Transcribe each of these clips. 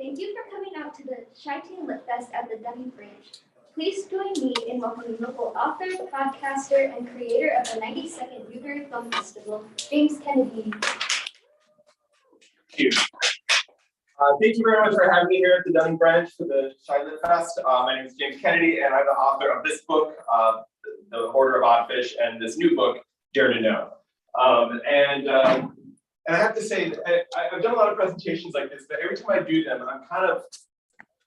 Thank you for coming out to the ChiTeen Lit Fest at the Dunning Branch. Please join me in welcoming local author, podcaster, and creator of the 92nd Newbery Film Festival, James Kennedy. Thank you. Thank you very much for having me here at the Dunning Branch for the ChiTeen Lit Fest. My name is James Kennedy, and I'm the author of this book, The Order of Odd Fish, and this new book, Dare to Know. And I have to say, I've done a lot of presentations like this, but every time I do them, I'm kind of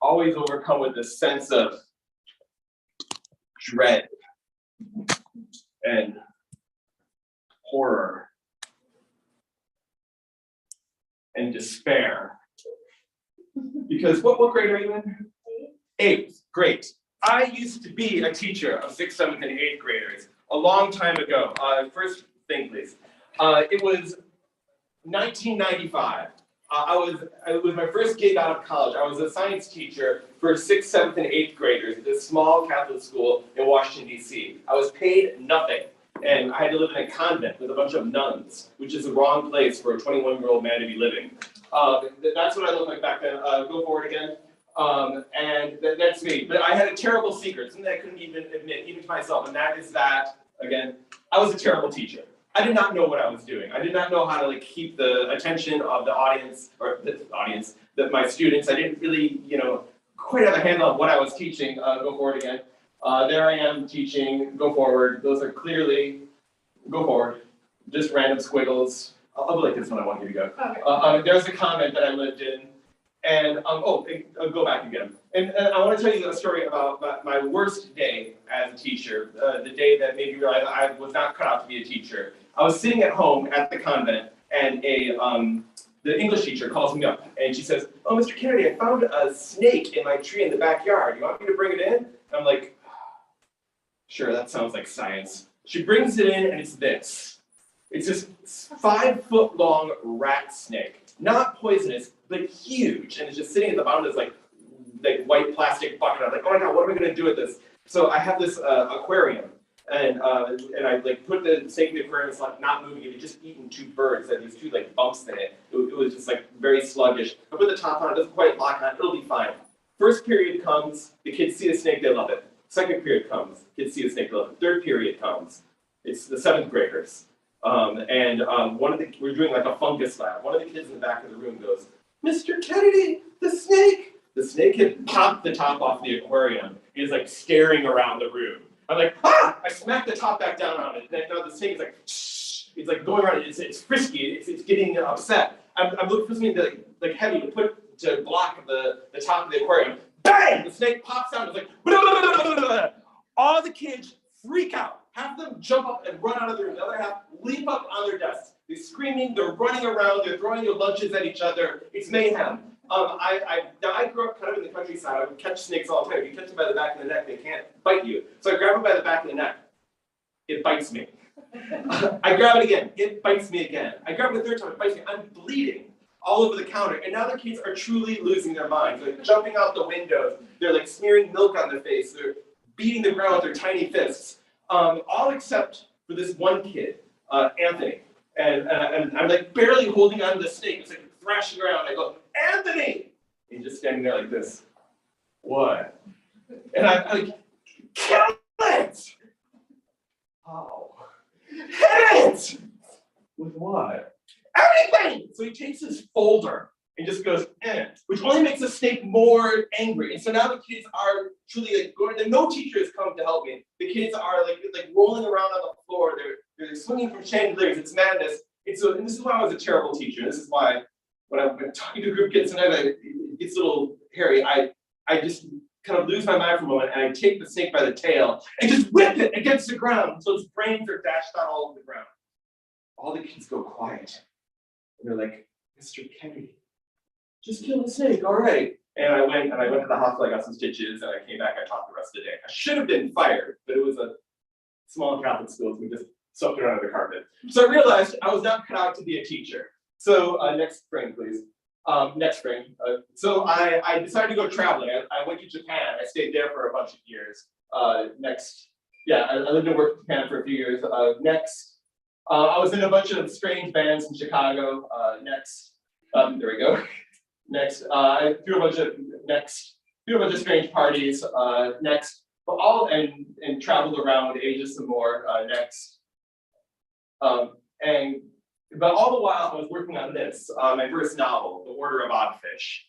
always overcome with this sense of dread and horror and despair. Because what grade are you in? Eighth, great. I used to be a teacher of 6th, 7th, and 8th graders a long time ago. First thing, please. It was 1995. It was my first gig out of college. I was a science teacher for 6th, 7th, and 8th graders at this small Catholic school in Washington, D.C. I was paid nothing, and I had to live in a convent with a bunch of nuns, which is the wrong place for a 21-year-old man to be living. That's what I looked like back then. Go forward again. And that's me. But I had a terrible secret, something I couldn't even admit, even to myself, and that is that, again, I was a terrible teacher. I did not know what I was doing. I did not know how to keep the attention of the audience, that my students. I didn't really, quite have a handle on what I was teaching. Go forward again. There I am teaching. Go forward. Those are clearly, go forward. Just random squiggles. I'll be like this when I want you to go. Okay. There's a convent that I lived in. And, go back again. And I want to tell you a story about my worst day as a teacher, the day that made me realize I was not cut out to be a teacher. I was sitting at home at the convent, and the English teacher calls me up, and she says, "Oh, Mr. Kennedy, I found a snake in my tree in the backyard. You want me to bring it in?" And I'm like, "Sure, that sounds like science." She brings it in, and it's this. It's this 5-foot-long rat snake. Not poisonous, but huge, and it's just sitting at the bottom of this like white plastic bucket. I'm like, oh my god, what am I going to do with this? So I have this aquarium, and I put the snake in the aquarium. It's not moving. It had just eaten 2 birds that had these 2 bumps in it. It was just very sluggish. I put the top on. It doesn't quite lock on. It'll be fine. First period comes. The kids see the snake. They love it. Second period comes. Kids see the snake. They love it. Third period comes. It's the 7th graders. We're doing a fungus lab. One of the kids in the back of the room goes, "Mr. Kennedy, the snake!" The snake had popped the top off the aquarium. He is staring around the room. I'm like, ah! I smack the top back down on it. And now the snake is shh. It's going around. It's frisky. It's getting upset. I'm looking for something heavy to block the top of the aquarium. Bang! The snake pops out. It's blah, blah, blah, blah, blah. All the kids freak out. Half of them jump up and run out of the room. The other half leap up on their desks. They're screaming, they're running around, they're throwing their lunches at each other. It's mayhem. I grew up kind of in the countryside. I would catch snakes all the time. If you catch them by the back of the neck, they can't bite you. So I grab them by the back of the neck. It bites me. I grab it again. It bites me again. I grab it a third time. It bites me. I'm bleeding all over the counter. And now the kids are truly losing their minds. They're jumping out the windows. They're smearing milk on their face. They're beating the ground with their tiny fists. All except for this one kid, Anthony. And I'm barely holding on to the snake. It's thrashing around. I go, "Anthony!" And he's just standing there like this. What? And I'm like, "Kill it!" Oh. Hit it! With what? Everything! So he takes his folder and just goes, which only makes the snake more angry. And so now the kids are truly going, and no teacher has come to help me. The kids are rolling around on the floor. They're swinging from chandeliers. It's madness. And this is why I was a terrible teacher. This is why when I'm talking to a group of kids, sometimes it gets a little hairy. I just kind of lose my mind for a moment, and I take the snake by the tail and just whip it against the ground until its brains are dashed out all over the ground. All the kids go quiet. And they're like, "Mr. Kennedy, just kill the snake, all right." And I went to the hospital, I got some stitches, and I came back, I taught the rest of the day. I should have been fired, but it was a small Catholic school, so we just swept it under the carpet. So I realized I was not cut out to be a teacher. So next spring, please. Next spring. So I decided to go traveling. I went to Japan. I stayed there for a bunch of years. I lived and worked in Japan for a few years. I was in a bunch of strange bands in Chicago. There we go. Next, through a bunch of strange parties. Next, but and traveled around Asia some more. Next, but all the while I was working on this, my first novel, The Order of Oddfish.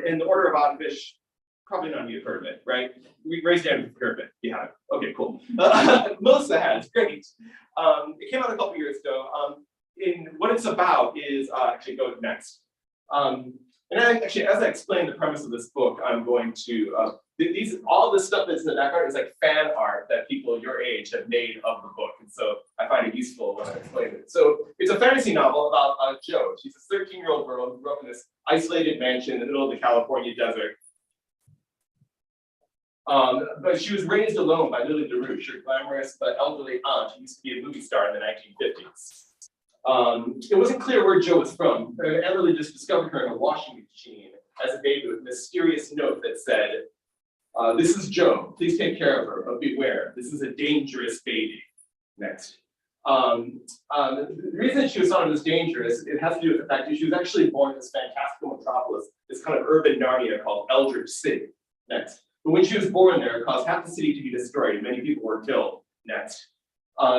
In The Order of Oddfish, probably none of you have heard of it, right? Raise your hand if you've heard of it. You have. Okay, cool. Melissa has. Great. It came out a couple years ago. What it's about is actually go next. Actually, as I explain the premise of this book, I'm going to all this stuff that's in the background is like fan art that people your age have made of the book, and so I find it useful when I explain it. So it's a fantasy novel about Jo. She's a 13-year-old girl who grew up in this isolated mansion in the middle of the California desert. But she was raised alone by Lily DeRouche, her glamorous but elderly aunt who used to be a movie star in the 1950s. It wasn't clear where Jo was from. Emily just discovered her in a washing machine as a baby with a mysterious note that said, "This is Jo. Please take care of her, but beware. This is a dangerous baby." Next. The reason she was thought of as dangerous, it has to do with the fact that she was actually born in this fantastical metropolis, this kind of urban Narnia called Eldritch City. Next. But when she was born there, it caused half the city to be destroyed, and many people were killed. Next.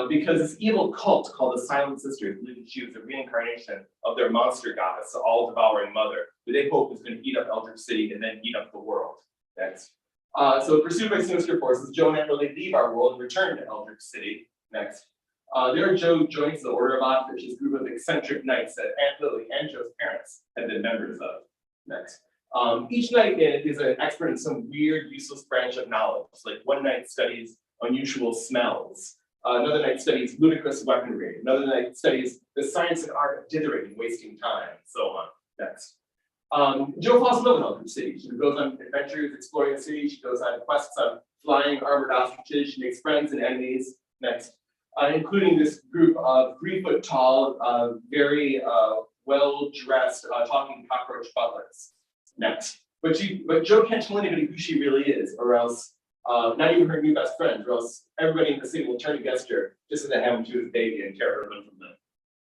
Because this evil cult called the Silent Sisters believed that she was a reincarnation of their monster goddess, the all-devouring mother, who they hoped was going to eat up Eldritch City and then eat up the world. Next. So pursued by sinister forces, Jo and Emily leave our world and return to Eldritch City. Next. There Jo joins the Order of Oddfish, this group of eccentric knights that Aunt Lily and Jo's parents had been members of. Next. Each knight is an expert in some weird, useless branch of knowledge. Like one knight studies unusual smells. Another knight studies ludicrous weaponry. Another knight studies the science and art of dithering, wasting time, and so on. Next. Jo falls in love with Eldritch City. She goes on adventures exploring the city. She goes on quests on flying armored ostriches. She makes friends and enemies. Next. Including this group of 3-foot-tall, very well-dressed, talking cockroach butlers. Next. But Jo can't tell anybody who she really is, or else not even her new best friend, or else everybody in the city will turn against her just as they have when she was a baby and tear her limb from them.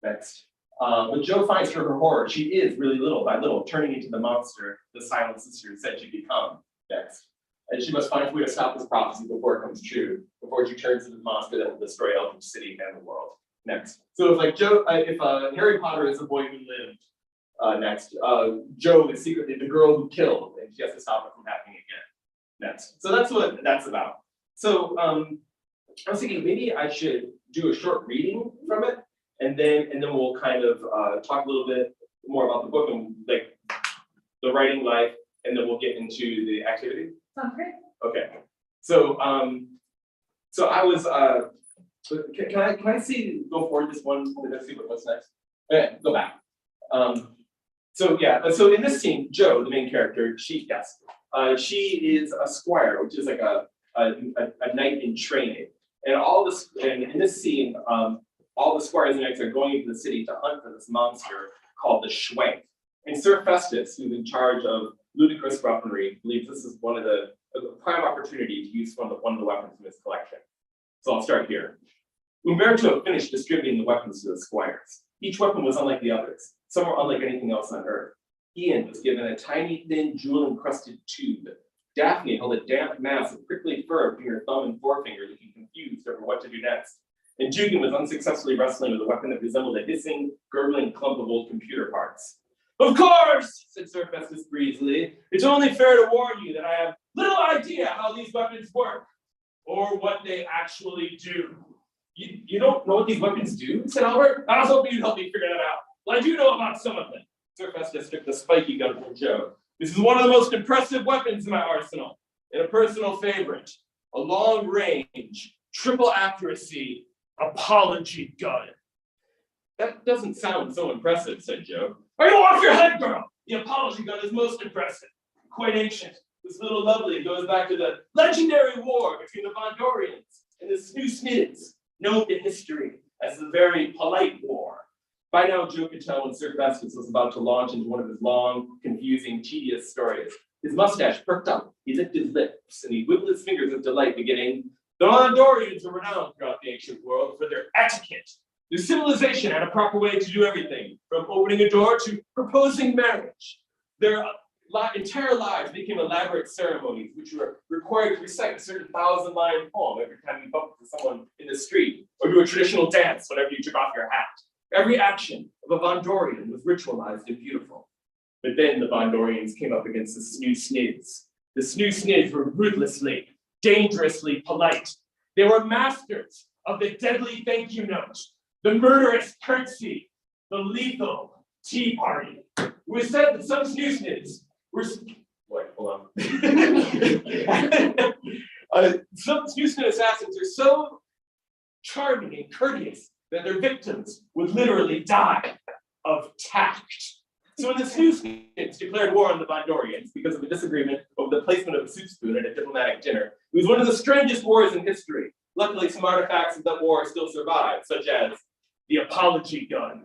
Next. But Jo finds to her horror, she is really little by little turning into the monster the Silent Sisters said she'd become. Next. And she must find a way to stop this prophecy before it comes true, before she turns into the monster that will destroy Eldritch City and the world. Next. So if Harry Potter is the boy who lived, next, Jo is secretly the girl who killed, and she has to stop it from happening again. Next. So that's what that's about. So I was thinking maybe I should do a short reading from it, and then we'll kind of talk a little bit more about the book and like the writing life, and then we'll get into the activity. Sounds great. Okay. So I was can I see go forward this one? Let's see what's next. Okay, go back. So in this scene, Jo, the main character, she is a squire, which is like a knight in training. And in this scene, all the squires and knights are going into the city to hunt for this monster called the Schwank. And Sir Festus, who's in charge of ludicrous weaponry, believes this is one of the prime opportunity to use one of the weapons in his collection. So I'll start here. Umberto had finished distributing the weapons to the squires. Each weapon was unlike the others. Some were unlike anything else on Earth. Ian was given a tiny, thin, jewel-encrusted tube. Daphne held a damp mass of prickly fur between her thumb and forefinger, looking confused over what to do next. And Dugan was unsuccessfully wrestling with a weapon that resembled a hissing, gurgling clump of old computer parts. "Of course," said Sir Festus breezily, "it's only fair to warn you that I have little idea how these weapons work, or what they actually do." You don't know what these weapons do?" said Albert. "I was hoping you'd help me figure that out. Well, I do know about some of them." Sir Festus took the spiky gun from Jo. "This is one of the most impressive weapons in my arsenal, and a personal favorite. A long-range, triple accuracy, apology gun." "That doesn't sound so impressive," said Jo. "Are you off your head, girl? The apology gun is most impressive. Quite ancient. This little lovely goes back to the legendary war between the Vondorians and the Snoo-Smids, known to history as the Very Polite War." By now, Jo could tell when Sir Festus was about to launch into one of his long, confusing, tedious stories. His mustache perked up, he licked his lips, and he wiggled his fingers with delight, beginning, "The Vondorians were renowned throughout the ancient world for their etiquette. Their civilization had a proper way to do everything, from opening a door to proposing marriage. Their entire lives became elaborate ceremonies, which were required to recite a certain 1,000-line poem every time you bumped into someone in the street, or do a traditional dance whenever you took off your hat. Every action of a Vondorian was ritualized and beautiful. But then the Vondorians came up against the snoo snids. The snoo snids were ruthlessly, dangerously polite. They were masters of the deadly thank you note, the murderous curtsy, the lethal tea party. It was said that some snoo snids were, wait, hold on. Some snoo snid assassins are so charming and courteous that their victims would literally die of tact. So when the snoo snids declared war on the Vondorians because of a disagreement over the placement of a soup spoon at a diplomatic dinner, it was one of the strangest wars in history. Luckily, some artifacts of that war still survive, such as the apology gun.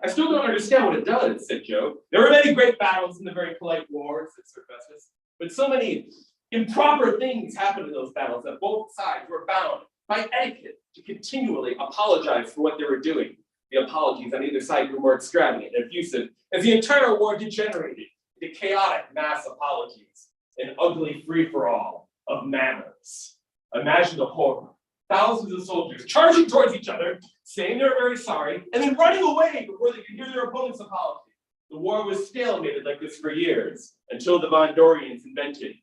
I still don't understand what it does, said Joe. There were many great battles in the very polite war, said Sir Festus, but so many improper things happened in those battles that both sides were bound by etiquette to continually apologize for what they were doing. The apologies on either side grew more extravagant and effusive as the entire war degenerated into chaotic mass apologies, an ugly free-for-all of manners. Imagine the horror. Thousands of soldiers charging towards each other, saying they're very sorry, and then running away before they could hear their opponent's apology. The war was stalemated like this for years, until the Vondorians invented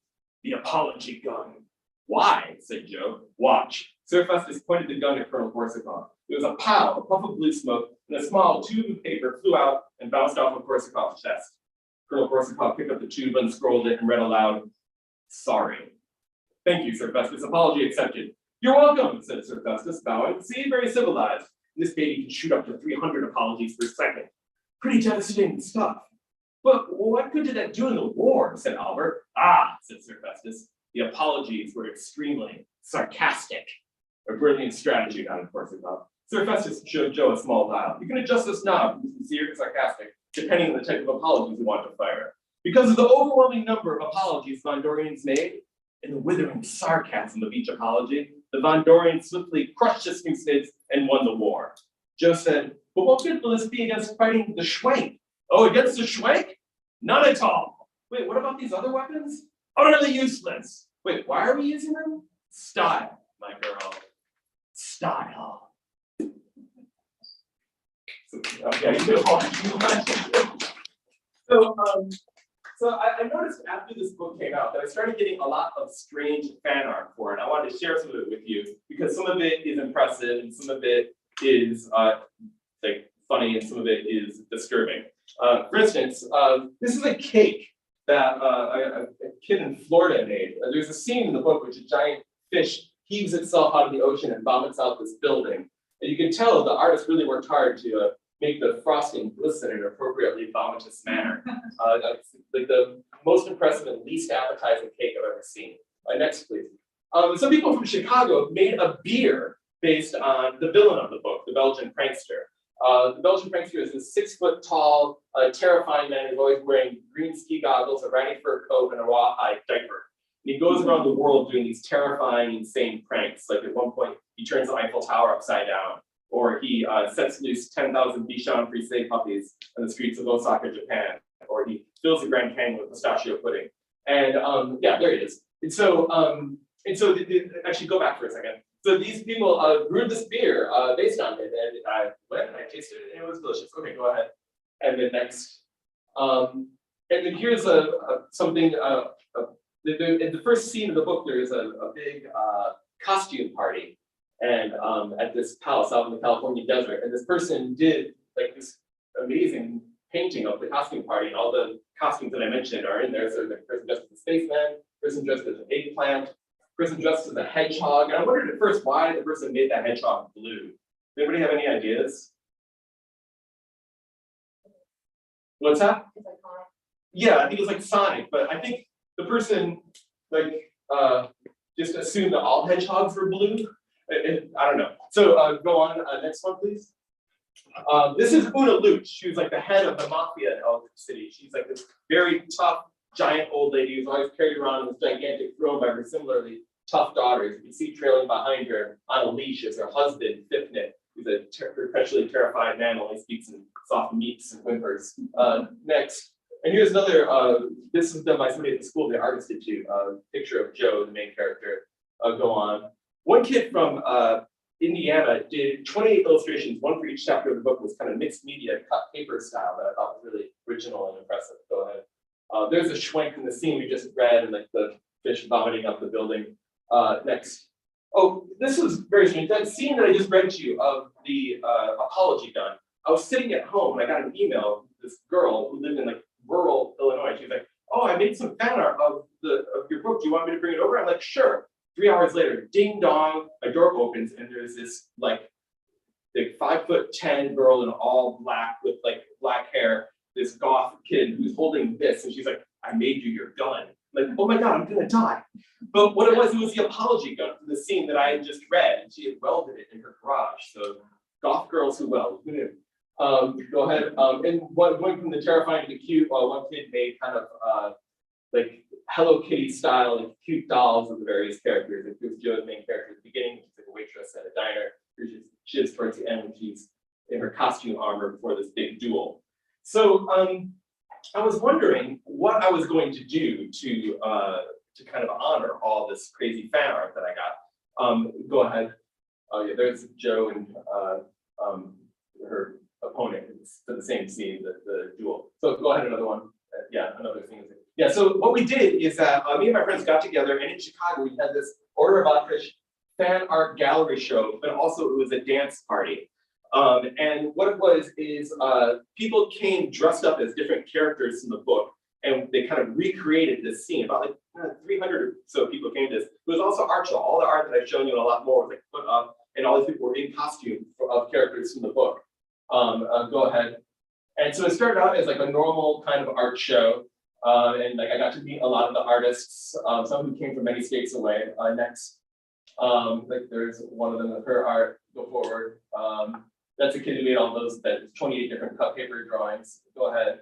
the apology gun. Why? Said Joe. Watch. Sir Festus pointed the gun at Colonel Korsakov. It was a pow, a puff of blue smoke, and a small tube of paper flew out and bounced off of Korsakov's chest. Colonel Korsakov picked up the tube, unscrolled it, and read aloud, "Sorry." "Thank you, Sir Festus. Apology accepted." "You're welcome," said Sir Festus, bowing. "See, very civilized. This baby can shoot up to 300 apologies per second. Pretty devastating stuff." "But what good did that do in the war?" said Albert. "Ah," said Sir Festus, "the apologies were extremely sarcastic." A brilliant strategy, nodded Korsakov. Sir Festus showed Joe a small dial. "You can adjust this knob from sincere to sarcastic, depending on the type of apologies you want to fire. Because of the overwhelming number of apologies Vondorians made, and the withering sarcasm of each apology, the Vondorians swiftly crushed the snoo snids and won the war." Joe said, "But what good will this be against fighting the Schwenk?" "Oh, against the Schwenk? None at all." "Wait, what about these other weapons?" "Utterly useless." "Wait, why are we using them?" "Style, my girl. Style." Okay, so I noticed after this book came out that I started getting a lot of strange fan art for it. I wanted to share some of it with you because some of it is impressive and some of it is like funny and some of it is disturbing. For instance, this is a cake that a kid in Florida made. There's a scene in the book which a giant fish heaves itself out of the ocean and vomits out this building. And you can tell the artist really worked hard to make the frosting glisten in an appropriately vomitous manner. It's like the most impressive and least appetizing cake I've ever seen. Next, please. Some people from Chicago made a beer based on the villain of the book, the Belgian prankster. The Belgian prankster is this 6-foot-tall, terrifying man who's always wearing green ski goggles, a ratty fur coat, and a rawhide diaper. And he goes around the world doing these terrifying, insane pranks. Like at one point, he turns the Eiffel Tower upside down, or he sets loose 10,000 Bichon Frise puppies on the streets of Osaka, Japan, or he fills the Grand Canyon with pistachio pudding. And yeah, there it is. And so actually go back for a second. So these people brewed this beer based on it, and I went and I tasted it, and it was delicious. Okay, go ahead. And then next. And then here's something. In the first scene of the book, there is a big costume party, and at this palace out in the California desert, and this person did like this amazing painting of the costume party, and all the costumes that I mentioned are in there. So the person dressed as a spaceman, person dressed as an eggplant, person dressed as a hedgehog. And I wondered at first why the person made that hedgehog blue. Does anybody have any ideas? What's that? It's iconic. Yeah, I think it's like Sonic, but I think the person like just assumed that all hedgehogs were blue. I don't know. So go on, next one, please. This is Una Luch. She was like the head of the mafia in Elgin City. She's like this very tough, giant old lady who's always carried around in this gigantic throne by her similarly tough daughters. You can see trailing behind her on a leash is her husband, Fifnit, who's a perpetually terrified man, only speaks in soft meeps and whimpers. Next. And here's another, this was done by somebody at the school, the artist did too, picture of Joe, the main character, go on. One kid from Indiana did 28 illustrations, one for each chapter of the book. Was kind of mixed media, cut paper style that I thought was really original and impressive. Go ahead. There's a schwenk in the scene we just read, and like the fish vomiting up the building. Next. Oh, this was very strange. That scene that I just read to you of the apology gun. I was sitting at home and I got an email. This girl who lived in like rural Illinois. She's like, "Oh, I made some fan art of your book. Do you want me to bring it over?" I'm like, "Sure." 3 hours later, ding dong, a door opens and there's this like big 5'10" girl in all black with like black hair, this goth kid who's holding this, and she's like, "I made you your gun." I'm like, oh my God, I'm gonna die. But what it was the apology gun from the scene that I had just read, and she had welded it in her garage. So goth girls who weld, who knew? Go ahead. And going from the terrifying to the cute, one kid made kind of like Hello Kitty style, like cute dolls of the various characters. Like here's Joe's main character at the beginning, she's like a waitress at a diner. She is towards the end when she's in her costume armor before this big duel. So I was wondering what I was going to do to kind of honor all this crazy fan art that I got. Go ahead. Oh yeah, there's Joe and her opponent for the same scene, the duel. So go ahead, another one. Yeah, another thing. Yeah, so what we did is that me and my friends got together, and in Chicago we had this Order of Oddfish fan art gallery show, but also it was a dance party. And what it was is people came dressed up as different characters in the book, and they kind of recreated this scene. About like 300 or so people came to this. It was also art show. All the art that I've shown you and a lot more was like put up, and all these people were in costume of characters from the book. Go ahead. And so it started out as like a normal kind of art show. And like I got to meet a lot of the artists, some who came from many states away. Next, like there's one of them with her art. Go forward. That's a kid who made all those. That's 28 different cut paper drawings. Go ahead.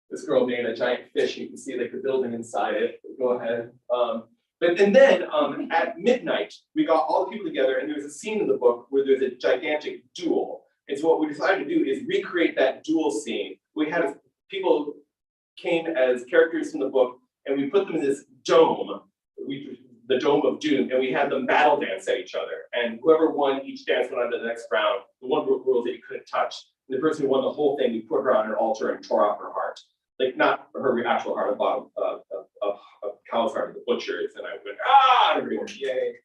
This girl made a giant fish. You can see like the building inside it. Go ahead. And then at midnight, we got all the people together, and there was a scene in the book where there's a gigantic duel. And so what we decided to do is recreate that duel scene. We had people came as characters from the book, and we put them in this dome, the Dome of Doom, and we had them battle dance at each other. And whoever won each dance went on to the next round. The one rule that you couldn't touch. And the person who won the whole thing, we put her on an altar and tore off her heart. Like not her actual heart, a cow's heart, the butcher's. And I went, ah, and everybody went, yay.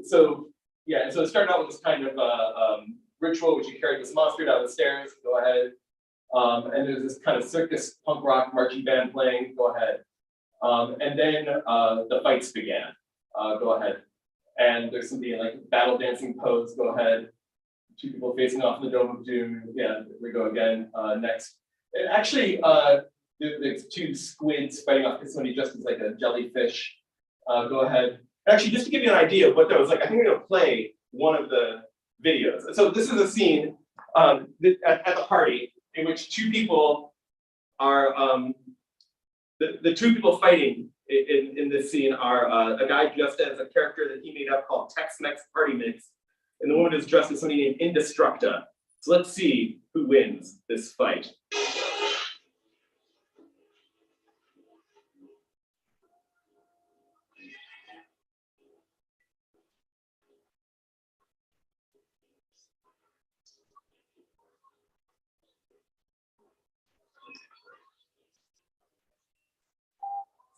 So yeah, and so it started out with this kind of ritual, which you carried this monster down the stairs. Go ahead. And there's this kind of circus punk rock marching band playing. Go ahead. And then the fights began. Go ahead. And there's something like battle dancing pose. Go ahead. 2 people facing off in the Dome of Doom. Yeah, we go again. Next. And actually, there's 2 squids fighting off somebody dressed as like a jellyfish. Go ahead. Actually, just to give you an idea of what that was like, I think I'm going to play one of the videos. So this is a scene at the party in which 2 people are, the 2 people fighting in this scene are a guy dressed as a character that he made up called Tex-Mex Party Mix, and the woman is dressed as somebody named Indestructa. So let's see who wins this fight.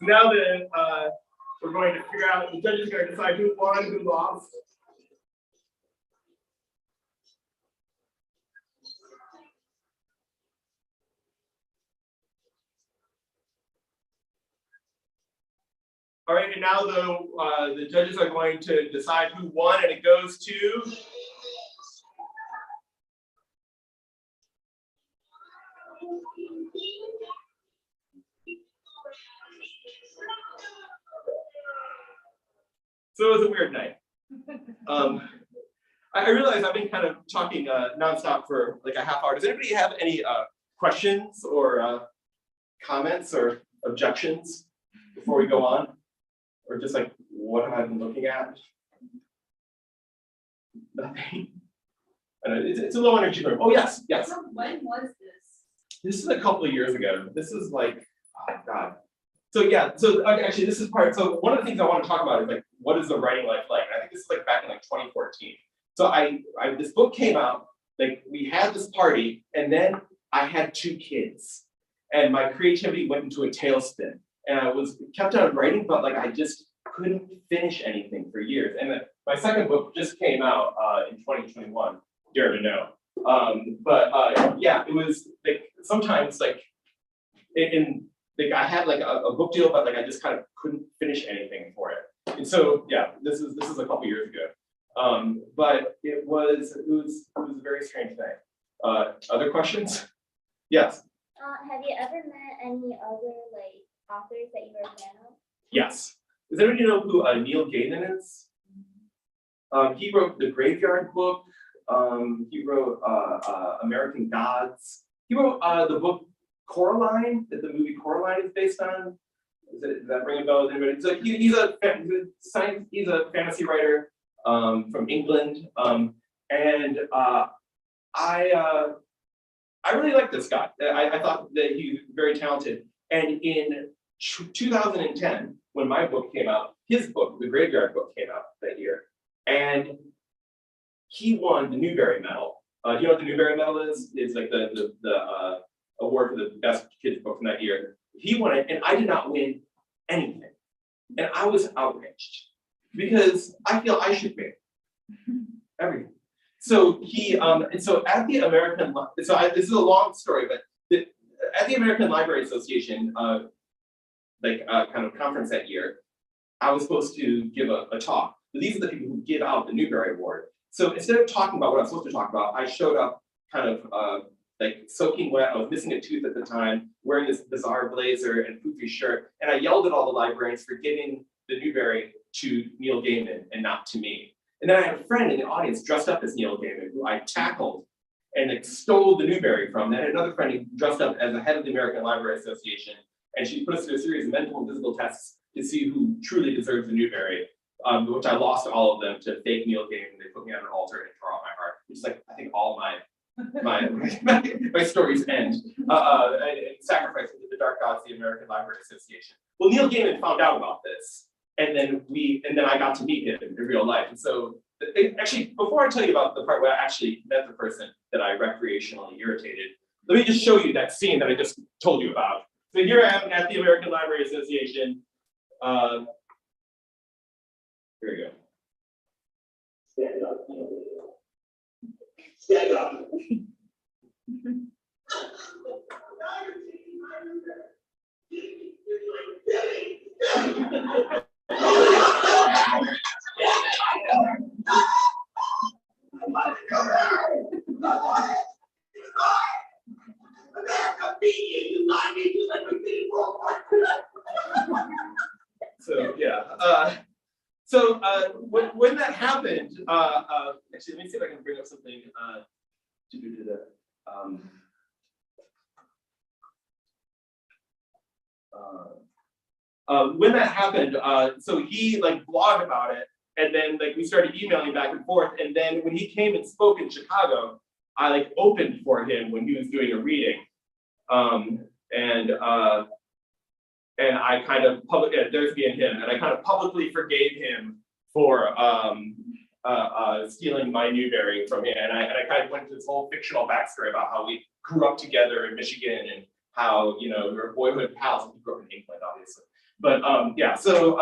Now then, we're going to figure out, the judges are going to decide who won, who lost. All right, and now the judges are going to decide who won, and it goes to so it was a weird night. I realize I've been kind of talking nonstop for like a half hour. Does anybody have any questions or comments or objections before we go on? Or just like, what have I been looking at? Nothing. It's a low energy room. Oh, yes, yes. When was this? This is a couple of years ago. This is like, oh God. So yeah, so actually this is part, so one of the things I want to talk about is like, what is the writing life like? And I think this is like back in like 2014. So this book came out, like we had this party, and then I had 2 kids. And my creativity went into a tailspin. And I kept on writing, but like I just couldn't finish anything for years. And then my second book just came out in 2021, Dare to Know. Yeah, it was like sometimes like like I had like a book deal, but like I just kind of couldn't finish anything for it. And so yeah, this is a couple years ago. But it was a very strange thing. Other questions? Yes. Have you ever met any other like authors that you were a fan of? Yes. Does anybody know who Neil Gaiman is? He wrote the Graveyard Book. He wrote American Gods. He wrote the book Coraline, that the movie Coraline is based on. Does that ring a bell with anybody? So he's a fantasy writer from England, and I really like this guy. I thought that he was very talented. And in 2010, when my book came out, his book, the Graveyard Book, came out that year, and he won the Newbery Medal. Do you know what the Newbery Medal is? It's like the award for the best kids book from that year. He won it, and I did not win anything, and I was outraged because I feel I should win everything. So and so at the American, this is a long story, but at the American Library Association, kind of conference that year, I was supposed to give a talk. But these are the people who give out the Newbery Award. So instead of talking about what I was supposed to talk about, I showed up kind of like soaking wet. I was missing a tooth at the time, wearing this bizarre blazer and poofy shirt, and I yelled at all the librarians for giving the Newbery to Neil Gaiman and not to me. And then I had a friend in the audience dressed up as Neil Gaiman, who I tackled and extolled the Newbery from. Then another friend who dressed up as the head of the American Library Association, and she put us through a series of mental and physical tests to see who truly deserves the Newbery, which I lost all of them to fake Neil Gaiman. They put me on an altar and tore out my heart. Which is like, I think all my stories end. Sacrificing to the dark gods of the American Library Association. Well, Neil Gaiman found out about this, and then I got to meet him in real life. And so, actually, before I tell you about the part where I actually met the person that I recreationally irritated, let me just show you that scene that I just told you about. So here I am at the American Library Association. Here we go. Stand up. Stand up. So yeah. When that happened, actually, let me see if I can bring up something. When that happened, so he like blogged about it, and then like we started emailing back and forth. And then when he came and spoke in Chicago, I like opened for him when he was doing a reading, and I kind of there's me and him, and I kind of publicly forgave him for stealing my Newbery from him, and I kind of went into this whole fictional backstory about how we grew up together in Michigan and how we were boyhood pals. We grew up in England, obviously, but yeah. So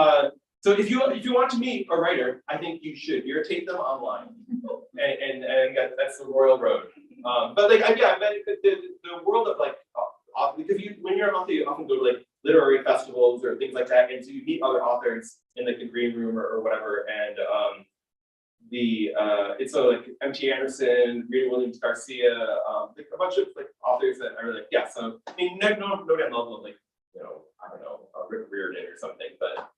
if you want to meet a writer, I think you should irritate them online, and that's the royal road. But like I met the world of like because when you're an author, you often go to like literary festivals or things like that, and so you meet other authors in like the green room or whatever, and it's so like M.T. Anderson, Rita Williams Garcia, like a bunch of like authors that I really like. Yeah, so I mean, no down level of like I don't know, Rick Riordan or something, but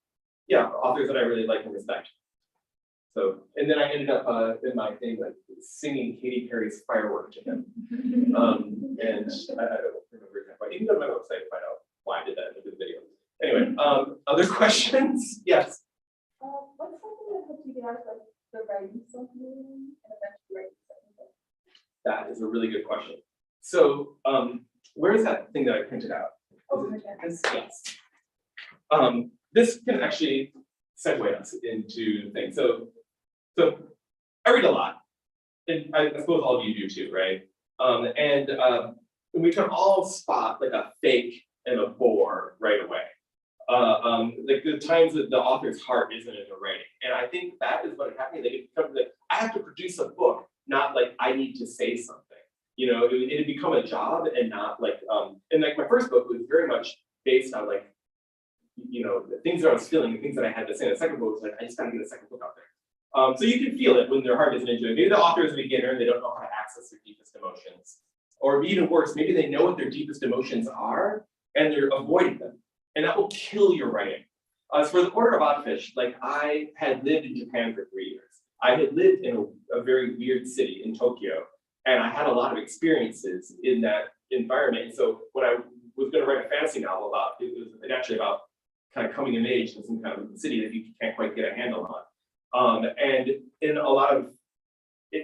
yeah, authors that I really like and respect. So, and then I ended up in my thing like singing Katy Perry's Firework to him, and I don't remember exactly. You can go to my website to find out why I did that in the video. Anyway, other questions? Yes. What's something that helped you get out of like the writing stuff and eventually writing something? That is a really good question. So where is that thing that I printed out? Oh, Is it- okay. Yes. This can actually segue us into things. So I read a lot, and I suppose all of you do too, right? And we can all spot like a fake and a bore right away. Like the times that the author's heart isn't in the writing, and I think that is what happened. Like it becomes like I have to produce a book, not like I need to say something. You know, it had become a job and not like and like my first book was very much based on like, you know, the things that I was feeling, the things that I had to say. The second book was like, I just gotta get a second book out there. So you can feel it when their heart isn't into it. Maybe the author is a beginner and they don't know how to access their deepest emotions. Or even worse, maybe they know what their deepest emotions are and they're avoiding them. And that will kill your writing. As for the Order of Oddfish, like I had lived in Japan for 3 years. I had lived in a very weird city in Tokyo, and I had a lot of experiences in that environment. And so when I was going to write a fantasy novel about, it was actually about kind of coming of age in some kind of city that you can't quite get a handle on. And in a lot of, the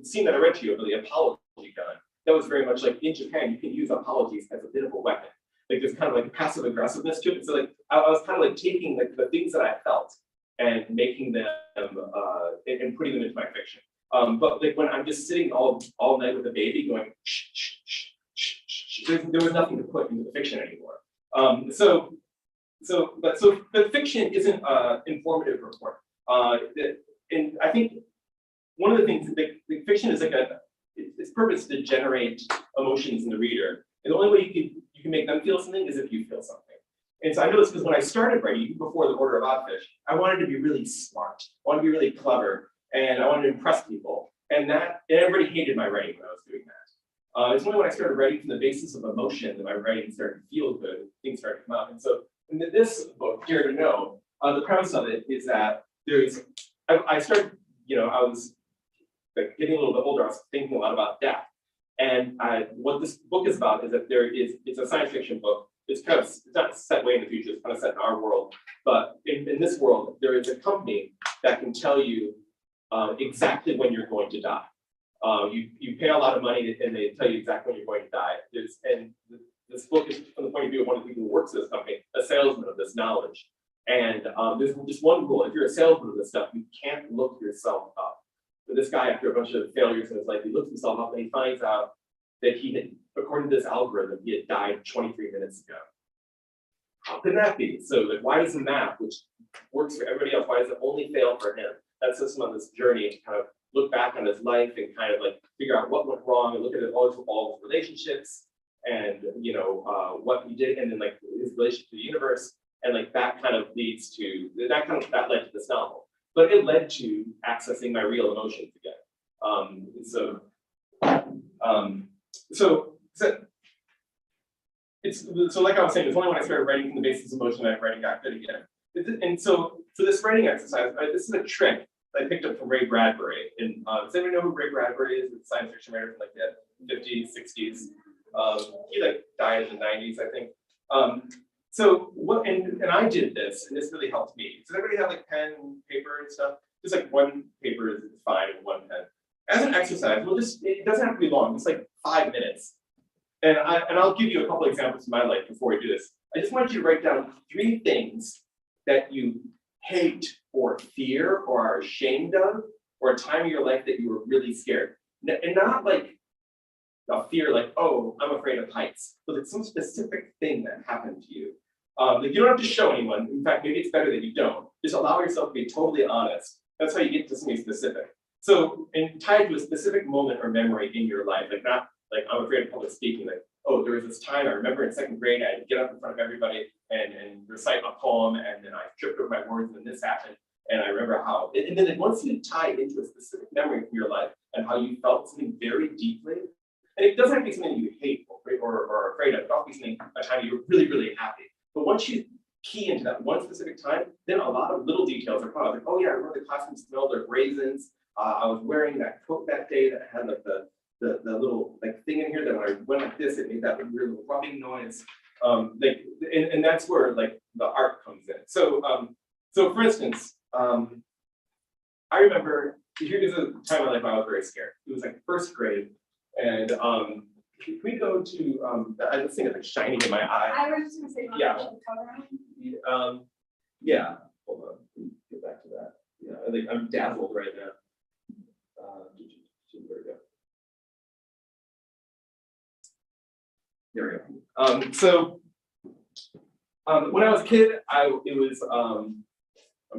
scene that I read to you about the apology gun, that was very much like in Japan, you can use apologies as a bit of a weapon. Like there's kind of like passive aggressiveness to it. So like I was kind of like taking like the things that I felt and making them and putting them into my fiction. But like when I'm just sitting all night with a baby going shh, shh, shh, shh, shh, there was nothing to put into the fiction anymore. But fiction isn't informative report. And I think one of the things that fiction is like its purpose is to generate emotions in the reader. And the only way you can make them feel something is if you feel something. And so I know this because when I started writing, even before the Order of Oddfish, I wanted to be really smart, I wanted to be really clever, and I wanted to impress people. And everybody hated my writing when I was doing that. It's only when I started writing from the basis of emotion that my writing started to feel good, things started to come out. And so in this book, Here to Know, the premise of it is that I started, you know, I was like getting a little bit older, I was thinking a lot about death. And what this book is about is that it's a science fiction book. It's not set way in the future, it's kind of set in our world. But in this world, there is a company that can tell you exactly when you're going to die. You pay a lot of money and they tell you exactly when you're going to die. This book is from the point of view of one of the people who works at this company, a salesman of this knowledge. And there's just one rule: if you're a salesman of this stuff, you can't look yourself up. But this guy, after a bunch of failures in his life, he looks himself up and he finds out that he had, according to this algorithm, he had died 23 minutes ago. How can that be? So like, why does the map, which works for everybody else, why does it only fail for him? That sets him on this journey to kind of look back on his life and kind of like figure out what went wrong and look at all his relationships and, you know, what he did, and then like his relationship to the universe. And like that kind of leads to, that led to this novel. But it led to accessing my real emotions again. So like I was saying, it's only when I started writing from the basis of emotion that writing got good again. And so for this writing exercise, this is a trick that I picked up from Ray Bradbury. And does anyone know who Ray Bradbury is? It's a science fiction writer from like the 50s, 60s. He like died in the 90s, I think. And I did this, and this really helped me. Does everybody have like pen, paper, and stuff? Just like one paper is fine and one pen. As an exercise, it doesn't have to be long. It's like 5 minutes. And I'll give you a couple examples of my life before we do this. I just want you to write down 3 things that you hate or fear or are ashamed of, or a time of your life that you were really scared. And not like a fear like, oh, I'm afraid of heights, but like some specific thing that happened to you. Like you don't have to show anyone. In fact, maybe it's better that you don't. Just allow yourself to be totally honest. That's how you get to something specific. So, and tied to a specific moment or memory in your life, like not like I'm afraid of public speaking, like, oh, there was this time I remember in 2nd grade, I had to get up in front of everybody and recite a poem, and then I tripped over my words, and this happened. And I remember how, and then once you tie it into a specific memory from your life and how you felt something very deeply, and it doesn't have to be something you hate or are afraid of, it can be something, a time you're really, really happy. But once you key into that one specific time, then a lot of little details are caught. Like, oh yeah, I remember the classroom smelled like raisins. I was wearing that coat that day that had like the little like thing in here that when I went like this, it made that weird little rubbing noise. And that's where like the art comes in. So for instance, I remember here's a time in my life I was very scared. It was like 1st grade, and I was thinking like shining in my eye. I was just gonna say, Yeah. color. Yeah, hold on, let me get back to that. Yeah, I think I'm dazzled right now. Where to go? There we go. When I was a kid, I'm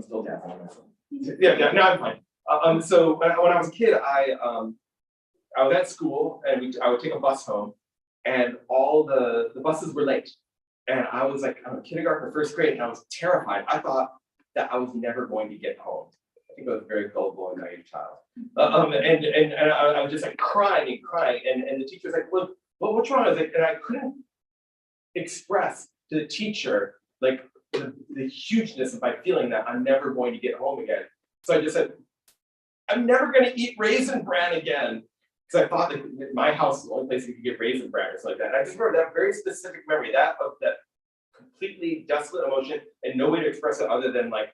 still dazzling myself. Yeah, now I'm fine. So when I was a kid, I was at school and I would take a bus home, and all the buses were late. And I was like, I'm a kindergarten or first grade, and I was terrified. I thought that I was never going to get home. I think I was a very gullible and naive child. And I was just like crying and crying. And the teacher was like, well, what's wrong? I was like, and I couldn't express to the teacher like the hugeness of my feeling that I'm never going to get home again. So I just said, I'm never going to eat Raisin Bran again. Because I thought that my house was the only place you could get Raisin Bran or something like that. And I just remember that very specific memory, that completely desolate emotion and no way to express it other than like,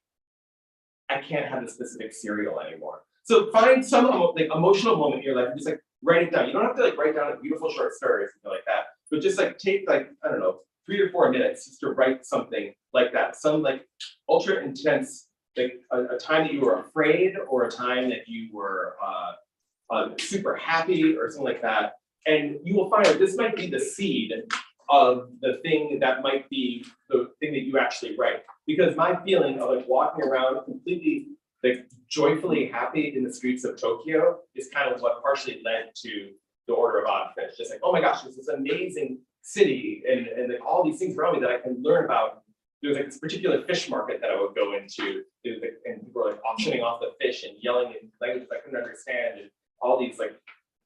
I can't have this specific cereal anymore. So find some like emotional moment in your life and just like write it down. You don't have to like write down a beautiful short story or something like that, but just like take like, I don't know, 3 or 4 minutes just to write something like that. Some like ultra intense, like a time that you were afraid or a time that you were super happy or something like that. And you will find that this might be the seed of the thing that might be the thing that you actually write. Because my feeling of like walking around completely like joyfully happy in the streets of Tokyo is kind of what partially led to the Order of Odd Fish. Just like, oh my gosh, there's this amazing city and like all these things around me that I can learn about. There was like this particular fish market that I would go into, and people were like auctioning off the fish and yelling in languages I couldn't understand, and all these like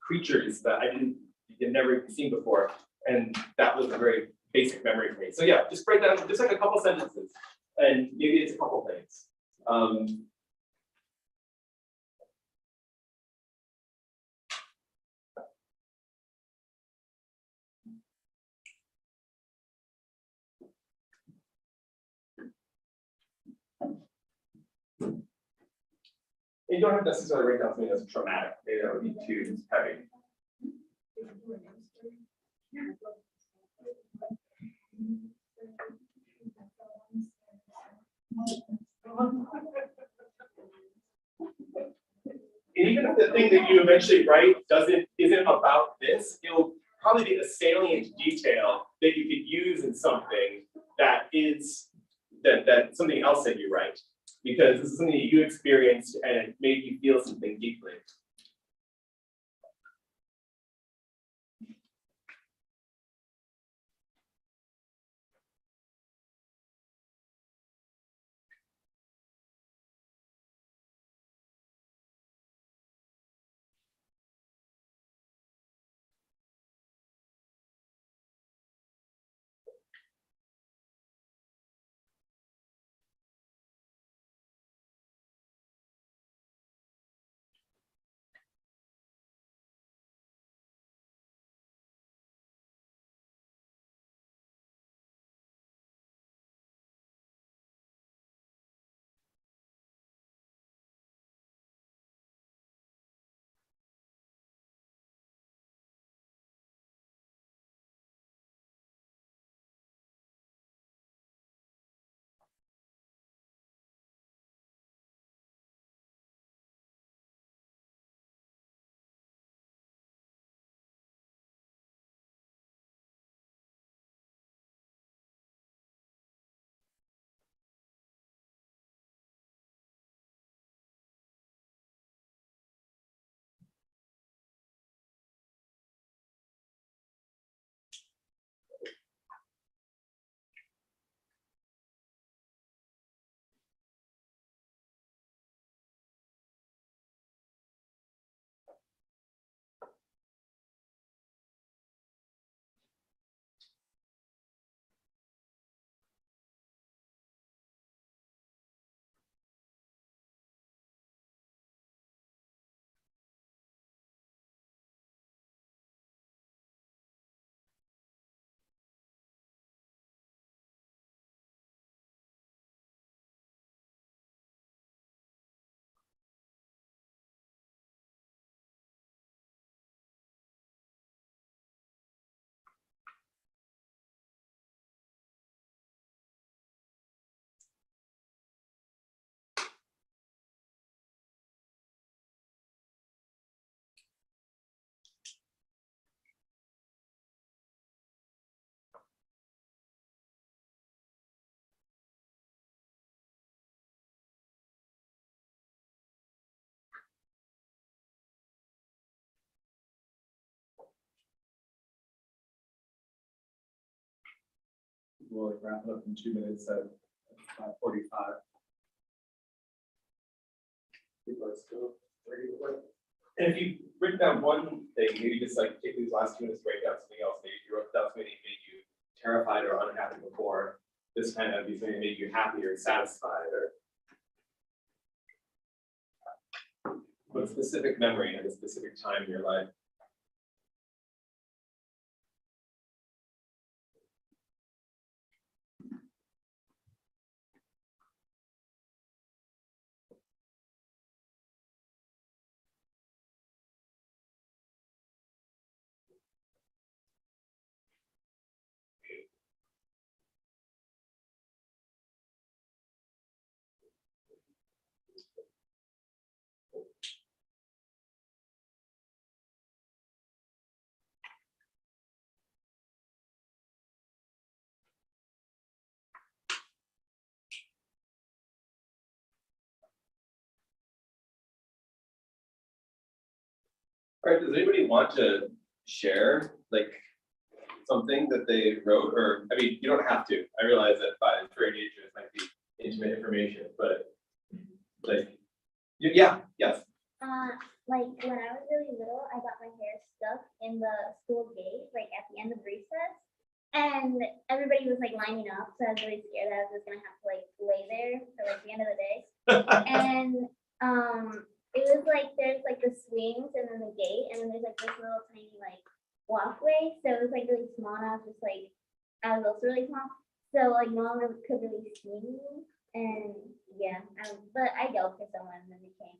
creatures that I had never even seen before. And that was a very basic memory for me. So yeah, just write down just like a couple sentences, and maybe it's a couple things. You don't have to necessarily write down something that's traumatic. Maybe that would be too heavy. And even if the thing that you eventually write isn't about this, it'll probably be a salient detail that you could use in something that is that something else that you write, because this is something that you experienced and it made you feel something deeply. we'll like wrap it up in 2 minutes at 5:45. People are still ready to work. And if you've written down one thing, maybe just like take these last 2 minutes to write down something else. Maybe you wrote down something that made you terrified or unhappy before. This kind of be something that made you happy or satisfied, or a specific memory at a specific time in your life. All right, does anybody want to share like something that they wrote? Or I mean, you don't have to. I realize that by for nature it might be intimate information, but like yeah, yes. Like when I was really little, I got my hair stuck in the school gate, like at the end of recess. And everybody was like lining up, so I was really scared that I was just gonna have to like lay there for like the end of the day. And it was like there's like the swings and then the gate, and then there's like this little tiny like walkway. So it was like really small, and I was just like I was also really small, so like no one really could really see me. And yeah, but I yelled for someone, and then they came.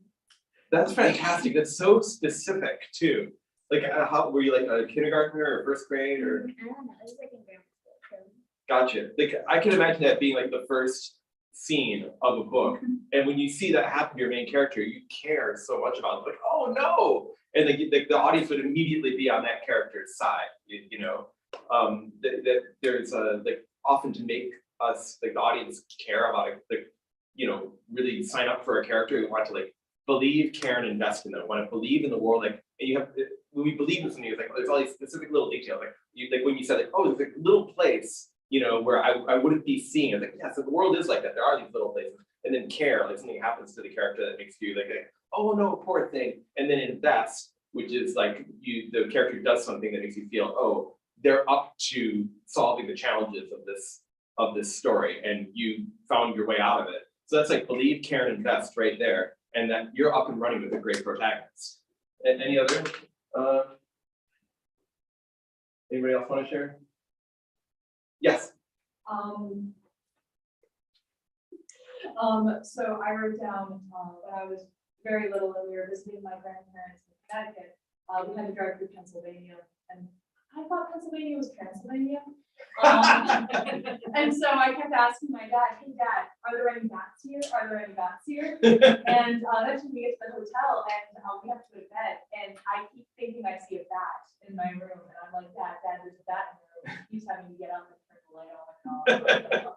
That's fantastic. That's so specific too. Like, how were you like a kindergartner or first grade or? I don't know. It was like in grammar school too. Gotcha. Like, I can imagine that being like the first scene of a book, and when you see that happen to your main character, you care so much about it. Like, oh no, and the audience would immediately be on that character's side. You know, that there's like often to make us like the audience care about it, like really sign up for a character. We want to like believe, care, and invest in them. Want to believe in the world, like, and you have when we believe in something, it's like there's all these specific little details, like when you said like, oh, there's a little place, where I wouldn't be seeing it. Like, yeah, so the world is like that. There are these little places, and then care, like something happens to the character that makes you like, oh no, poor thing, and then invest, which is like the character does something that makes you feel, oh, they're up to solving the challenges of this story, and you found your way out of it. So that's like believe, care, and invest right there. And that you're up and running with a great protagonist. And any other? Anybody else want to share? Yes. So I wrote down when I was very little and we were visiting my grandparents in Connecticut. We had to drive through Pennsylvania, and I thought Pennsylvania was Transylvania. And so I kept asking my dad, "Hey Dad, are there any bats here? Are there any bats here?" And eventually we get to the hotel, and we have to go to bed, and I keep thinking I see a bat in my room, and I'm like, Dad, there's a bat in the room. He's having to get up and turn the light on.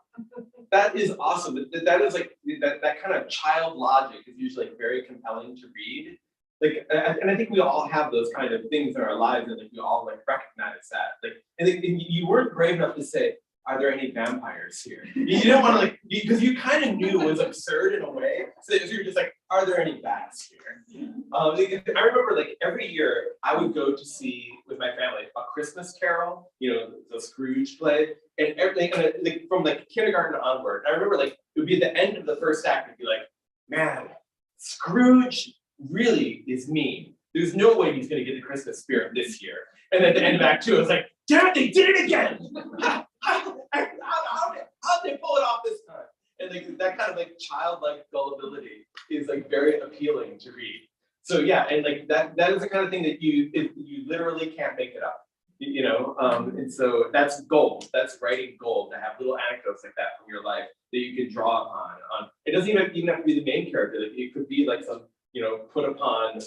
That is awesome. That is like that kind of child logic is usually like very compelling to read. Like, and I think we all have those kind of things in our lives, and like we all like recognize that. Like, and you weren't brave enough to say, "Are there any vampires here?" You didn't want to like, because you kind of knew it was absurd in a way. So you're just like, "Are there any bats here?" I remember like every year I would go to see with my family A Christmas Carol, the Scrooge play, and everything, and like, from like kindergarten onward. I remember like it would be at the end of the first act, it'd be like, "Man, Scrooge really is mean. There's no way he's going to get the Christmas spirit this year." And at the end of Act 2, I was like, "Damn it, they did it again! How'd they pull it off this time?" And like that kind of like childlike gullibility is like very appealing to read. So yeah, and like that is the kind of thing that you literally can't make it up. And so that's gold. That's writing gold, to have little anecdotes like that from your life that you can draw upon. It doesn't even have to be the main character. Like, it could be like some put upon,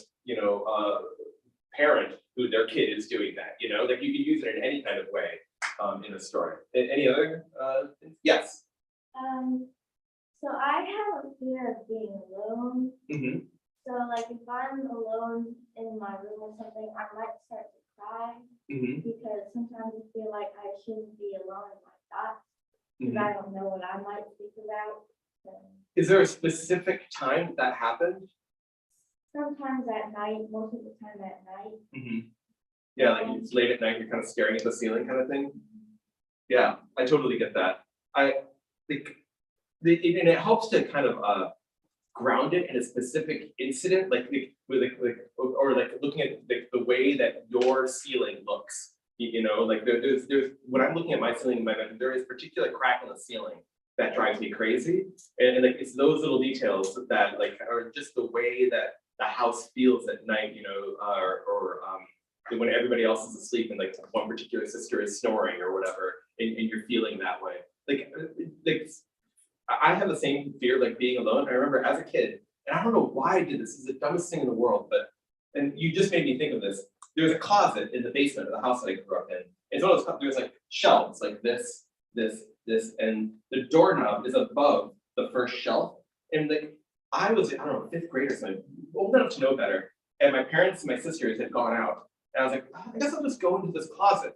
parent who their kid is doing that, like you can use it in any kind of way in a story. Any other? Yes. So I have a fear of being alone. Mm-hmm. So like if I'm alone in my room or something, I might start to cry Mm-hmm. because sometimes I feel like I shouldn't be alone in my thoughts. because I don't know what I might speak about. So Is there a specific time that happened? sometimes at night, most of the time at night. Yeah, like it's late at night, you're kind of staring at the ceiling kind of thing. Yeah, I totally get that. I think, and it helps to kind of ground it in a specific incident, like or like looking at the way that your ceiling looks. You know, like there's when I'm looking at my ceiling in my bedroom, there is a particular crack in the ceiling that drives me crazy, and like it's those little details that like are just the way that the house feels at night, you know, or when everybody else is asleep and like one particular sister is snoring or whatever, and you're feeling that way. Like I have the same fear, like being alone. I remember as a kid, and I don't know why I did this. This is the dumbest thing in the world, but and you just made me think of this. There was a closet in the basement of the house that I grew up in. It's one of those, there's like shelves like this, and the doorknob is above the first shelf. And like I was, I don't know, 5th grade or something, old enough to know better. And my parents and my sisters had gone out. And I was like, I guess I'll just go into this closet.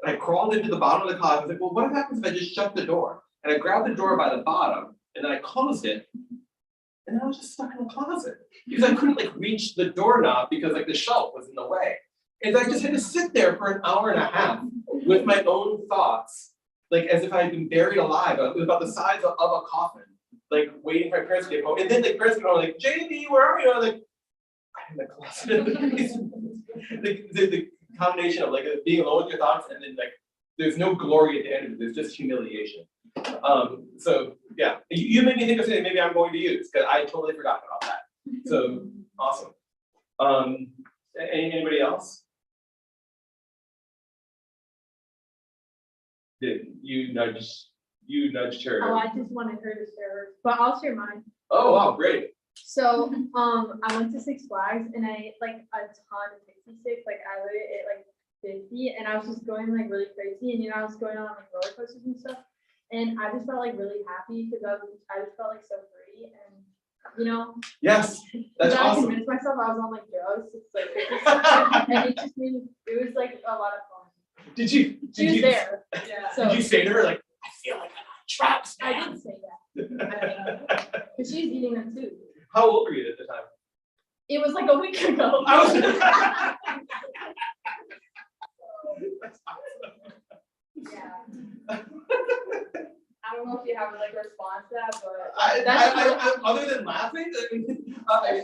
And I crawled into the bottom of the closet. I was like, well, what happens if I just shut the door? And I grabbed the door by the bottom, and then I closed it. And then I was just stuck in the closet because I couldn't like reach the doorknob because like the shelf was in the way. And I just had to sit there for an hour and a half with my own thoughts, like as if I had been buried alive. It was about the size of a coffin, like waiting for my parents to get home. And then the parents would go like, JD, where are you? I'm like, I'm in the closet. the combination of like being alone with your thoughts and then like there's no glory at the end of it. There's just humiliation. So yeah, you made me think of something maybe I'm going to use because I totally forgot about that. So awesome. Anybody else? Did you nudged her? Oh, I just wanted her to share hers, but I'll share mine. Oh wow, great. So, I went to Six Flags and I ate like a ton of Pixie Sticks. Like I literally ate like 50, and I was just going like really crazy. And you know, I was going on like roller coasters and stuff, and I just felt like really happy because I just felt like so free, and you know. Yes, that's I awesome. convinced myself I was on like drugs. It's like, and it just made it was like a lot of fun. Did you? She was there. Yeah. So Did you say to her like, I feel like I'm on drugs now? I didn't say that. Because she's eating them too. How old were you at the time? It was like a week ago. I was. That's awesome. Yeah. I don't know if you have like a response to that, but I, other than laughing, the funny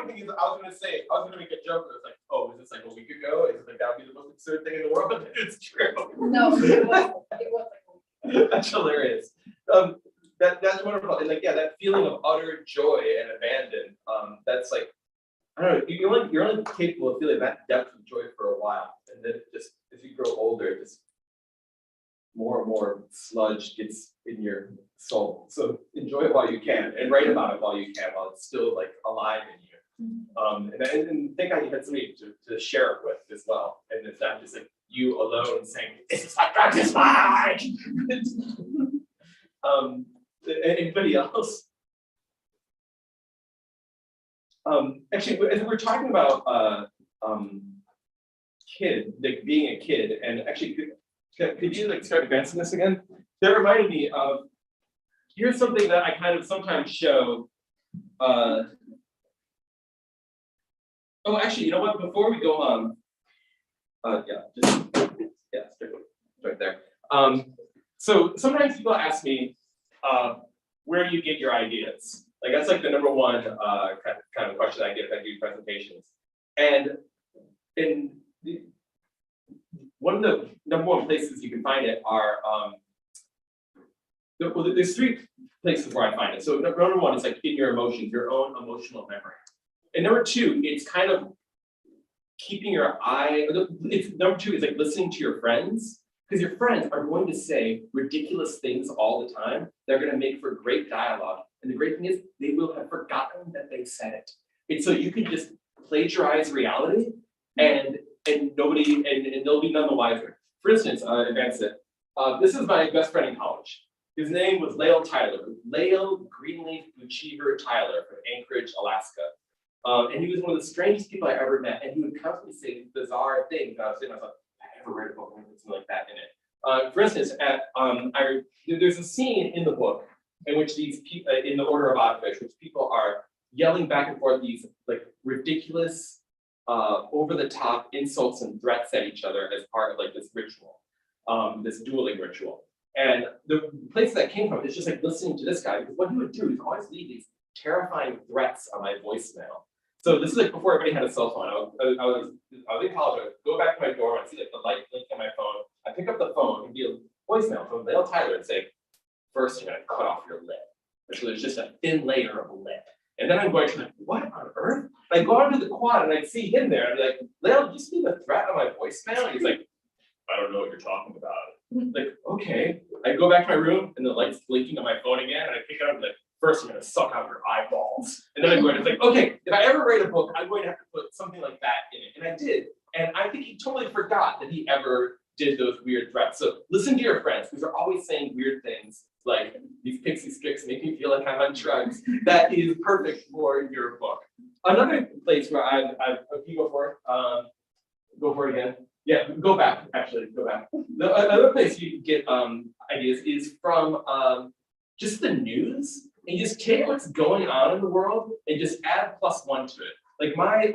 thing is, I was gonna make a joke. I was like, oh, is this like a week ago? Is it like that would be the most absurd thing in the world? It's true. no, it was like a week ago. That's hilarious. That's wonderful. And like, yeah, that feeling of utter joy and abandon. That's like, I don't know. You're only capable of feeling that depth of joy for a while, and then just as you grow older, just more and more sludge gets in your soul. So enjoy it while you can, and write about it while you can, while it's still like alive in you. And thank God you had somebody to share it with as well, and it's not just like you alone saying, "This is my practice like." Anybody else? Actually, as we're talking about like being a kid, and actually, could you like start advancing this again? That reminded me of, here's something that I kind of sometimes show. Oh, actually, you know what? Before we go on, right there. So sometimes people ask me, where do you get your ideas? Like that's like the number one kind of question I get if I do presentations. And one of the number one places you can find it are, there's 3 places where I find it. So number one is like in your emotions, your own emotional memory. And number 2, it's kind of keeping your eye, number 2 is like listening to your friends, because your friends are going to say ridiculous things all the time. They're going to make for great dialogue. And the great thing is they will have forgotten that they said it. And so you can just plagiarize reality and nobody, and they'll be none the wiser. For instance, advance it. This is my best friend in college. His name was Lael Greenleaf Bucheever Tyler from Anchorage, Alaska. And he was one of the strangest people I ever met. And he would constantly say bizarre things. And I was saying to myself, I never read a book with something like that in it. For instance, there's a scene in the book in which these people, in the Order of Oddfish, which people are yelling back and forth these like ridiculous, over-the-top insults and threats at each other as part of like this ritual, this dueling ritual. And the place that came from is just like listening to this guy, because what he would do is always leave these terrifying threats on my voicemail. So this is like before everybody had a cell phone. I was in college. I would go back to my dorm. I'd see like the light blink on my phone. I pick up the phone and be a voicemail from Dale Tyler and say, first you're gonna cut off your lip. So there's just a thin layer of lip. And then I'm going to like, what on earth? And I go onto the quad and I see him there. And I'd be like, Lale, did you see the threat on my voicemail? And he's like, I don't know what you're talking about. Like, okay. I go back to my room and the light's blinking on my phone again. And I pick it up and like, first I'm gonna suck out your eyeballs. And then I'm going to think, okay, if I ever write a book, I'm going to have to put something like that in it. And I did. And I think he totally forgot that he ever did those weird threats. So listen to your friends, because they're always saying weird things like these pixie sticks make me feel like I'm on drugs. That is perfect for your book. Another place where I've can you go for it? Go for it again. Yeah, go back, actually, go back. Another place you can get ideas is from just the news. And you just take what's going on in the world and just add +1 to it. Like my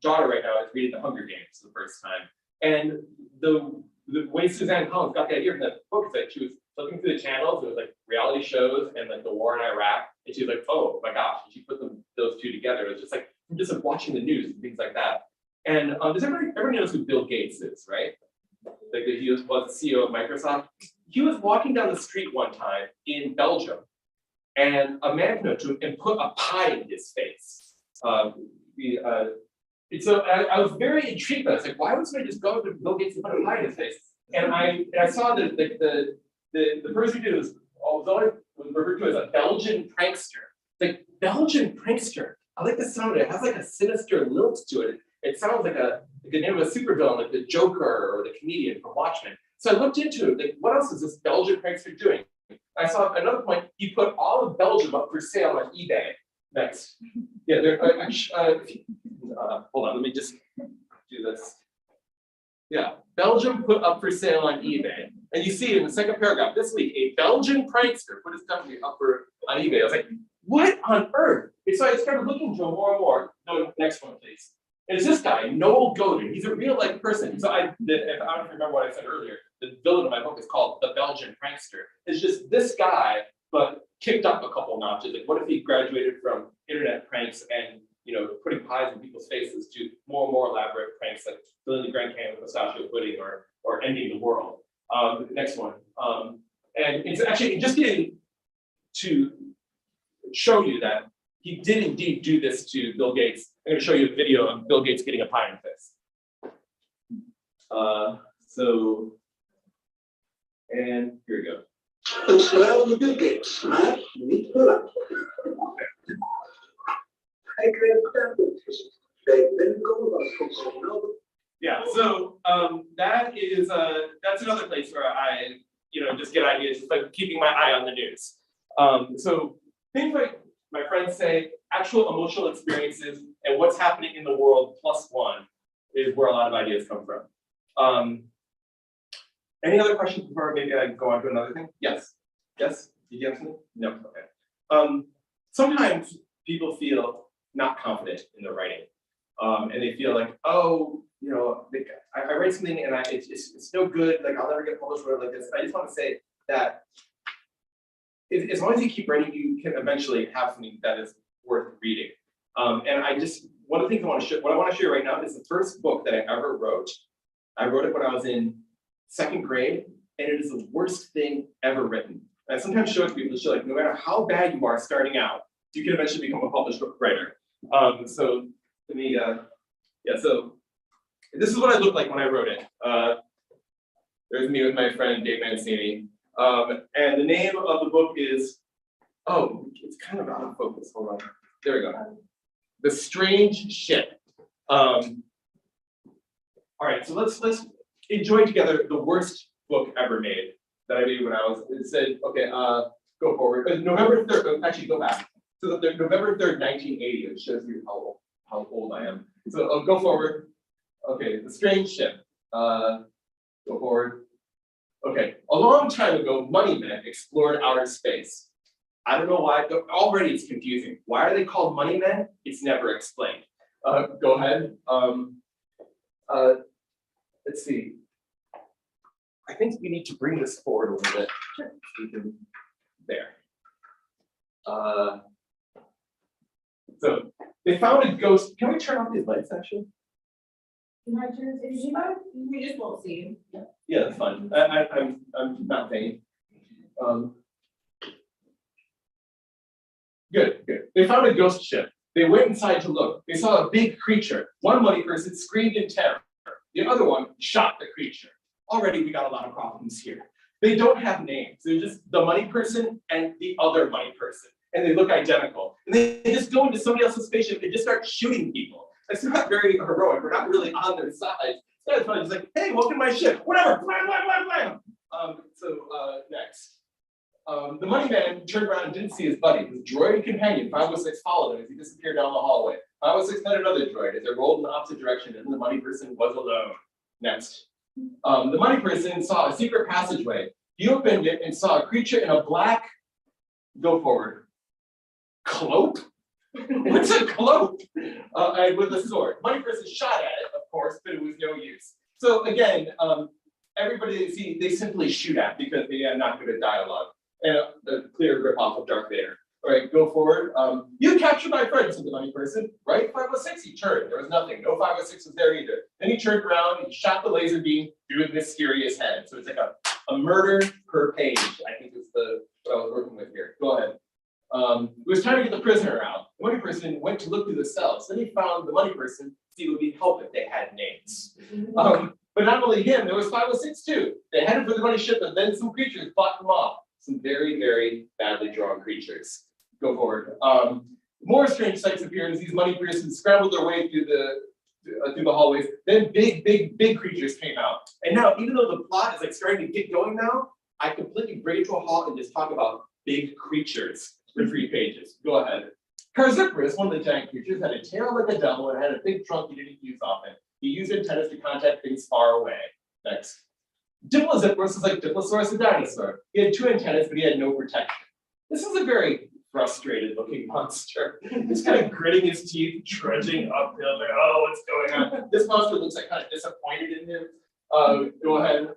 daughter right now is reading The Hunger Games for the first time. And the way Suzanne Collins got the idea from that book is that she was flipping through the channels, it was like reality shows and like the war in Iraq. And she was like, oh my gosh, and she put those two together. It was just like watching the news and things like that. And does everybody knows who Bill Gates is, right? Like he was the CEO of Microsoft. He was walking down the street one time in Belgium, and a man came up to him and put a pie in his face. So I was very intrigued by this. Like, why would somebody just go to Bill Gates and put a pie in his face? And I saw that the person who did it was referred to as a Belgian prankster. Like, Belgian prankster. I like the sound of it. It has like a sinister lilt to it. It sounds like the name of a supervillain, like the Joker or the comedian from Watchmen. So I looked into it. Like, what else is this Belgian prankster doing? I saw at another point, he put all of Belgium up for sale on eBay. Next. Yeah, hold on, let me just do this. Yeah, Belgium put up for sale on eBay. And you see in the second paragraph, this week, a Belgian prankster put his company up on eBay. I was like, what on earth? And so I started looking into him more and more. No, next one, please. And it's this guy, Noel Godin. He's a real life person. So I don't remember what I said earlier. The villain of my book is called The Belgian Prankster. It's just this guy, but kicked up a couple notches. Like, what if he graduated from internet pranks and putting pies in people's faces to more and more elaborate pranks like filling the Grand Canyon with pistachio pudding or ending the world. Next one. And it's actually just getting to show you that he did indeed do this to Bill Gates. I'm going to show you a video of Bill Gates getting a pie in the face. And here we go. Bill Gates, right? Niet belangrijk. Ik weet het. Bij binnenkomen was het. Yeah, so that's another place where I just get ideas, just like keeping my eye on the news. So things like my friends say, actual emotional experiences and what's happening in the world +1 is where a lot of ideas come from. Any other questions before maybe I go on to another thing? Yes. Yes? Did you have something? No. Okay. Sometimes people feel not confident in their writing. And they feel like, oh, I write something and it's no good, like I'll never get published or like this. I just want to say that as long as you keep writing, you can eventually have something that is worth reading. And one of the things what I want to share right now is the first book that I ever wrote. I wrote it when I was in 2nd grade, and it is the worst thing ever written. And I sometimes show it to people to show, like, no matter how bad you are starting out, you can eventually become a published writer. So let me, so this is what I looked like when I wrote it. There's me with my friend Dave Mancini. And the name of the book is, it's kind of out of focus. Hold on. There we go. The Strange Ship. All right, so let's enjoy together the worst book ever made that I made when I was, it said, okay, go forward. November 3rd, actually go back. So November 3rd, 1980, it shows you how old I am. So go forward. Okay, The Strange Ship. Go forward. Okay, a long time ago, money men explored outer space. I don't know why, already it's confusing. Why are they called money men? It's never explained. Go ahead. Let's see. I think we need to bring this forward a little bit. Sure. We can, there. So they found a ghost. Can we turn off these lights actually? Can I turn this on? We just won't see. Yeah, that's fine. I'm not vain. Good. They found a ghost ship. They went inside to look. They saw a big creature. One money person screamed in terror. The other one shot the creature. Already we got a lot of problems here. They don't have names. They're just the money person and the other money person. And they look identical. And they just go into somebody else's spaceship and just start shooting people. It's not very heroic. We're not really on their side. It's kind of funny. It's like, hey, welcome to my ship. Whatever. Blam, blam, blam, blam. Next. The money man turned around and didn't see his buddy. His droid companion, 506, followed him as he disappeared down the hallway. 506 met another droid as they rolled in the opposite direction, and the money person was alone. Next. The money person saw a secret passageway. He opened it and saw a creature in a black, go forward, cloak? What's a cloak? And with a sword. Money person shot at it, of course, but it was no use. So again, everybody they simply shoot at because they are not good at dialogue. And a clear grip off of Darth Vader. All right, go forward. You captured my friend, said the money person. Right, 506, he turned. There was nothing. No 506 was there either. Then he turned around and he shot the laser beam through the mysterious head. So it's like a murder per page, I think is what I was working with here. Go ahead. It was time to get the prisoner out. The money person went to look through the cells. Then he found the money person, see it would be help if they had names. But not only him, there was 506 too. They headed for the money ship, and then some creatures fought them off. Some very, very badly drawn creatures. Go forward. More strange sights appeared as these money persons scrambled their way through the hallways. Then big creatures came out. And now, even though the plot is like starting to get going now, I completely bring it to a halt and just talk about big creatures for 3 pages. Go ahead. Carzippus, one of the giant creatures, had a tail like a devil and had a big trunk he didn't use often. He used antennas to contact things far away. Next. Diplozippus is like Diplosaurus the dinosaur. He had 2 antennas, but he had no protection. This is a very frustrated looking monster. He's kind of gritting his teeth, trudging uphill, like, oh, what's going on? This monster looks like kind of disappointed in him. Go ahead.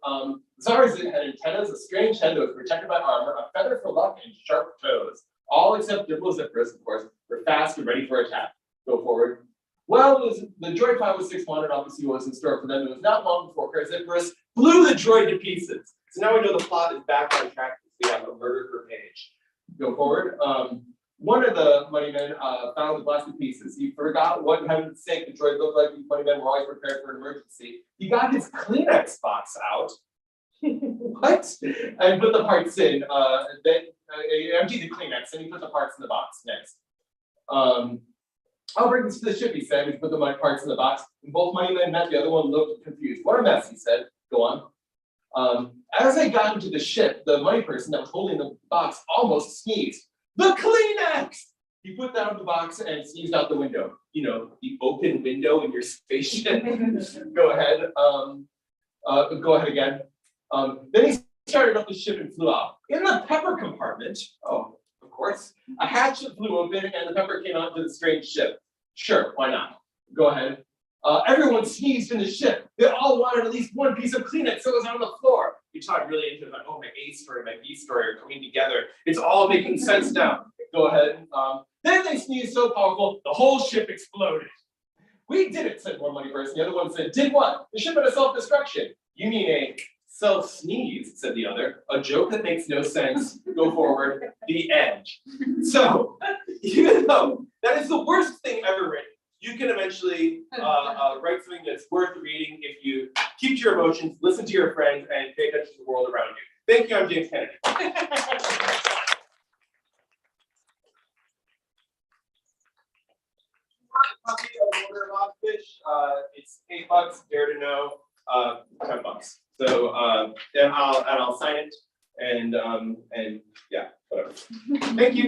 Zarzit had antennas, a strange head that was protected by armor, a feather for luck, and sharp toes. All except Diplozippus, of course, were fast and ready for attack. Go forward. Well, the droid 506 wanted obviously what was in store for them. It was not long before Carzippus blew the droid to pieces. So now we know the plot is back on track. We have a murder per page. Go forward. One of the money men found the blasted pieces. He forgot what, heaven's sake, the droid looked like. These money men were always prepared for an emergency. He got his Kleenex box out. What? And put the parts in. Then he emptied the Kleenex and he put the parts in the box. Next. I'll bring this to the ship, he said. He put the parts in the box. And both money men met. The other one looked confused. What a mess, he said. Go on. As I got into the ship, the money person that was holding the box almost sneezed. The Kleenex! He put down the box and sneezed out the window. You know, the open window in your spaceship. Go ahead. Go ahead again. Then he started up the ship and flew out. In the pepper compartment, oh, of course, a hatch flew open and the pepper came out to the strange ship. Sure, why not? Go ahead. Everyone sneezed in the ship. They all wanted at least one piece of Kleenex, so it was on the floor. We talked really into it, like, oh, my A story and my B story are coming together. It's all making sense now. Go ahead. Then they sneezed so powerful, the whole ship exploded. We did it, said one money person. The other one said, did what? The ship had a self-destruction. You mean a self-sneeze, said the other. A joke that makes no sense. Go forward. The end. So, even though that is the worst thing ever written, you can eventually write something that's worth reading if you keep to your emotions, listen to your friends, and pay attention to the world around you. Thank you, I'm James Kennedy. Copy of Order of Oddfish. It's $8, dare to know, $10. So and I'll sign it and yeah, whatever. Thank you.